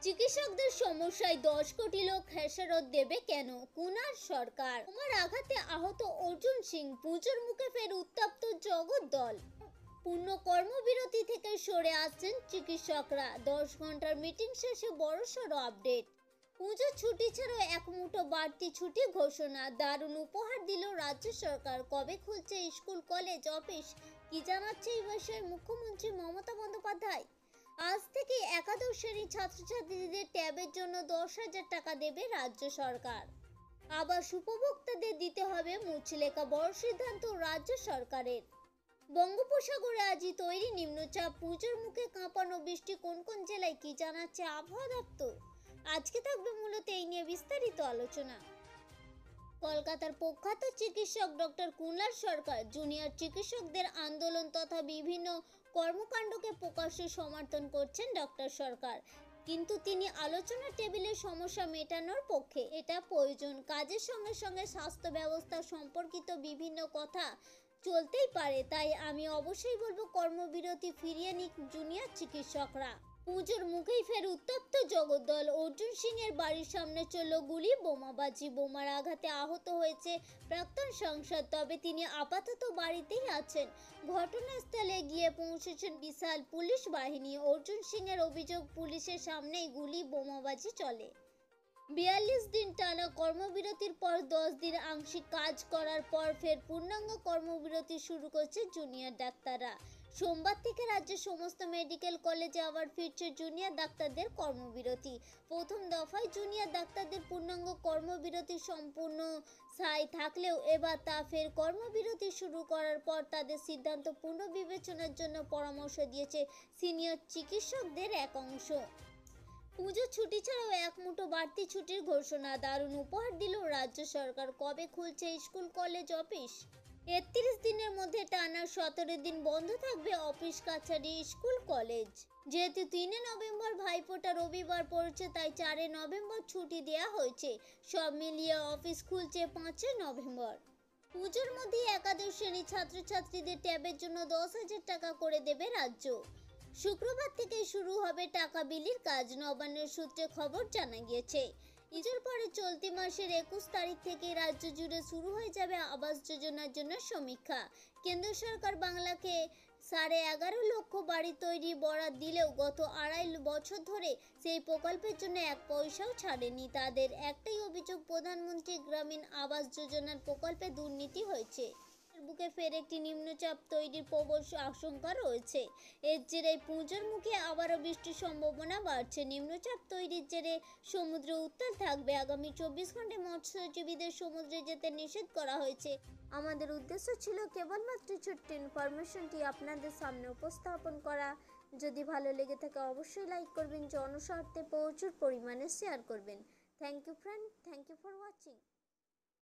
চিকিৎসকদের সমস্যায় ১০ কোটি লোক খেসারত দেবে কেন? কুনার সরকার। বোমার আঘাতে আহত অর্জুন সিং, পুজোর মুখে ফের উত্তপ্ত জগদ্দল। পূর্ণ কর্মবিরতি থেকে সরে আসছেন চিকিৎসকরা। ১০ ঘন্টার মিটিং শেষে বড়সড় আপডেট। পুজোর ছুটি ছাড়াও এক মুঠো বাড়তি ছুটি ঘোষণা। দারুণ উপহার দিল রাজ্য সরকার। কবে খুলছে স্কুল, কলেজ, অফিস, কি জানাচ্ছে এই বিষয়ে মুখ্যমন্ত্রী মমতা বন্দ্যোপাধ্যায়? আজ থেকে একাদশ শ্রেণীর ছাত্রছাত্রীদের ট্যাবের জন্য ১০,০০০ টাকা দেবে রাজ্য সরকার। আবার উপভোক্তাদের দিতে হবে মুচলেখা। বড় সিদ্ধান্ত রাজ্য সরকারের। বঙ্গোপসাগরে আজই তৈরি নিম্নচাপ। পুজোর মুখে কাঁপানো বৃষ্টি কোন কোন জেলায়, কি জানাচ্ছে আবহাওয়া দপ্তর? আজকে থাকবে মূলত এই নিয়ে বিস্তারিত আলোচনা। কলকাতার প্রখ্যাত চিকিৎসক ডক্টর কুনাল সরকার জুনিয়র চিকিৎসকদের আন্দোলন তথা বিভিন্ন কর্মকাণ্ডকে প্রকাশ্যে সমর্থন করছেন ডক্টর সরকার, কিন্তু তিনি আলোচনার টেবিলে সমস্যা মেটানোর পক্ষে। এটা প্রয়োজন। কাজের সঙ্গে সঙ্গে স্বাস্থ্য ব্যবস্থা সম্পর্কিত বিভিন্ন কথা চলতেই পারে, তাই আমি অবশ্যই বলবো কর্মবিরতি ফিরিয়ে নিক জুনিয়র চিকিৎসকরা। পুজোর মুখেই ফের উত্তপ্ত জগদ্দল। অর্জুন সিং এর বাড়ির সামনে চলল গুলি, বোমাবাজি। বোমার আঘাতে আহত হয়েছে প্রাক্তন সাংসদ, তবে তিনি আপাতত বাড়িতেই আছেন। ঘটনাস্থলে গিয়ে পৌঁছেছেন বিশাল পুলিশ বাহিনী। অর্জুন সিং এর অভিযোগ, পুলিশের সামনেই গুলি, বোমাবাজি চলে। ৪২ দিন টানা কর্মবিরতির পর ১০ দিন আংশিক কাজ করার পর ফের পূর্ণাঙ্গ কর্মবিরতি শুরু করছে জুনিয়র ডাক্তাররা। সোমবার থেকে রাজ্যের সমস্ত মেডিকেল কলেজে আবার ফিরছে জুনিয়র ডাক্তারদের কর্মবিরতি। প্রথম দফায় জুনিয়র ডাক্তারদের পূর্ণাঙ্গ কর্মবিরতি সম্পূর্ণ স্থায়ী থাকলেও এবার তা ফের কর্মবিরতি শুরু করার পর তাদের সিদ্ধান্ত পুনর্বিবেচনার জন্য পরামর্শ দিয়েছে সিনিয়র চিকিৎসকদের এক অংশ। পুজোর ছুটি ছাড়াও এক মুঠো বাড়তি ছুটির ঘোষণা। দারুণ উপহার দিল রাজ্য সরকার। কবে খুলছে স্কুল, কলেজ, অফিস? ৩১ দিনের মধ্যে টানা ১৭ দিন বন্ধ থাকবে অফিস, কাছারি, স্কুল, কলেজ। যেহেতু ৩ নভেম্বর ভাইফোঁটা রবিবার পড়ছে, তাই ৪ নভেম্বর ছুটি দেওয়া হয়েছে। সব মিলিয়ে অফিস খুলছে ৫ নভেম্বর। পুজোর মধ্যেই একাদশ শ্রেণীর ছাত্রছাত্রীদের ট্যাবের জন্য ১০,০০০ টাকা করে দেবে রাজ্য। শুক্রবার থেকে শুরু হবে টাকা বিলির কাজ। নবান্নের সূত্রে খবর জানা গিয়েছে, ঈদের পরে চলতি মাসের ২১ তারিখ থেকে রাজ্য জুড়ে শুরু হয়ে যাবে আবাস যোজনার জন্য সমীক্ষা। কেন্দ্র সরকার বাংলাকে ১১.৫ লক্ষ বাড়ি তৈরি বরাদ দিলেও গত ২.৫ বছর ধরে সেই প্রকল্পের জন্য এক পয়সাও ছাড়েনি। তাদের একটাই অভিযোগ, প্রধানমন্ত্রী গ্রামীণ আবাস যোজনার প্রকল্পে দুর্নীতি হয়েছে। বুকে ফের একটি নিম্নচাপ তৈরির প্রবল আশঙ্কা রয়েছে। এর জেরে পুজোর মুখে আবারও বৃষ্টির সম্ভাবনা বাড়ছে। নিম্নচাপ তৈরির জেরে সমুদ্র উত্তাল থাকবে। আগামী ২৪ ঘন্টায় মৎস্যজীবীদের সমুদ্রে যেতে নিষেধ করা হয়েছে। আমাদের উদ্দেশ্য ছিল কেবলমাত্র ছোট্ট ইনফরমেশনটি আপনাদের সামনে উপস্থাপন করা। যদি ভালো লেগে থাকে অবশ্যই লাইক করবেন, জনস্বার্থে প্রচুর পরিমাণে শেয়ার করবেন। Thank you friend, thank you for watching.